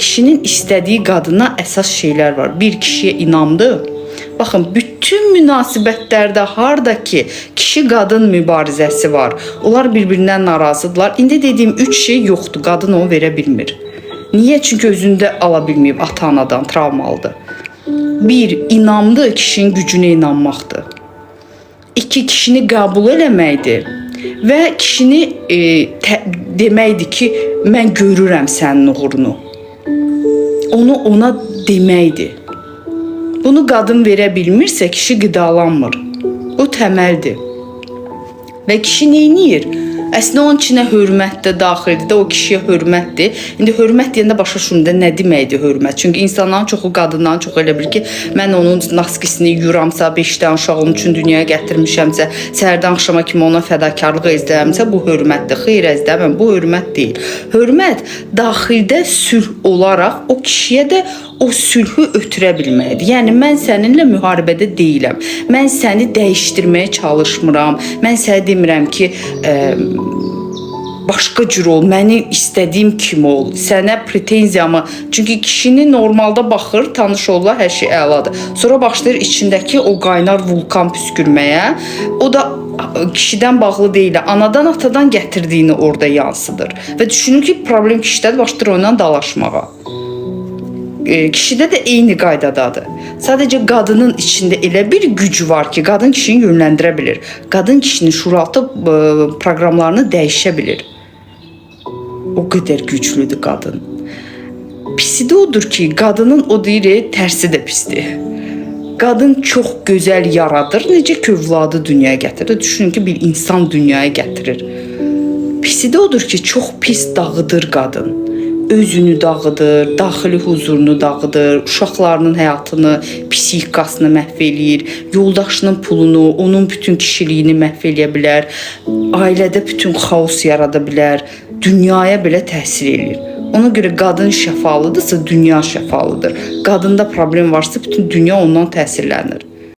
kişinin istədiyi qadına əsas şeylər var. Bir, kişiyə inamdır. Baxın, bütün münasibətlərdə harda ki, kişi-qadın mübarizəsi var, onlar bir-birindən narazıdırlar. İndi dediyim 3 şey yoxdur, qadın onu verə bilmir. Niyə? Çünki özündə ala bilməyib, ata-anadan travmalıdır. Bir, inamdır, kişinin gücünə inanmaqdır. 2, kişini qəbul eləməkdir və kişini deməkdir ki, mən görürəm sənin uğurunu. Onu ona deməkdir. Bunu qadın verə bilmirsə, kişi qidalanmır. Bu təməldir. Və kişi neyniyir? Əslində onun içinə hörmət də daxildir də, o kişiyə hörmətdir. İndi hörmət deyəndə başa düşürəm nə deməkdir hörmət? Çünki insanların çoxu, qadınların çoxu elə bilir ki, mən onun naskisini yuramsa, 5 dənə uşaq onun üçün dünyaya gətirmişəmsə, səhərdən axşama kimi ona fədakarlıq edəmsə, bu hörmətdir. Xeyr əzizlərim, bu hörmət deyil. Hörmət daxildə sülh olaraq o kişiyə də o sülhü ötürə bilməkdir. Yəni, mən səninlə müharibədə deyiləm. Mən səni dəyişdirməyə çalışmıram. Mən sənə demirəm ki, başqa cür ol, məni istədiyim kimi ol, sənə pretenziyamı. Çünki kişini normalda baxır, tanış olurlar, hər şey əladır. Sonra başlayır içindəki o qaynar vulkan püskürməyə. O da kişidən bağlı deyil, anadan, atadan gətirdiyini orada yansıdır. Və düşünür ki, problem kişidədir, başlayır ondan dalaşmağa. Kişidə də eyni qaydadadır. Sadəcə qadının içində elə bir güc var ki, qadın kişini yönləndirə bilir. Qadın kişinin şuuraltı proqramlarını dəyişə bilir. O qədər güclüdür qadın. Pisi də odur ki, qadının o deyir, tərsi də pisdir. Qadın çox gözəl yaradır, necə ki, övladı dünyaya gətirir. Düşünün ki, bir insan dünyaya gətirir. Pisi də odur ki, çox pis dağıdır qadın. Özünü dağıdır, daxili huzurunu dağıdır, uşaqlarının həyatını, psixikasını məhv eləyir, yoldaşının pulunu, onun bütün kişiliyini məhv eləyə bilər, ailədə bütün xaos yarada bilər, dünyaya belə təsir eləyir. Ona görə qadın şəfalıdırsa, dünya şəfalıdır. Qadında problem varsa, bütün dünya ondan təsirlənir.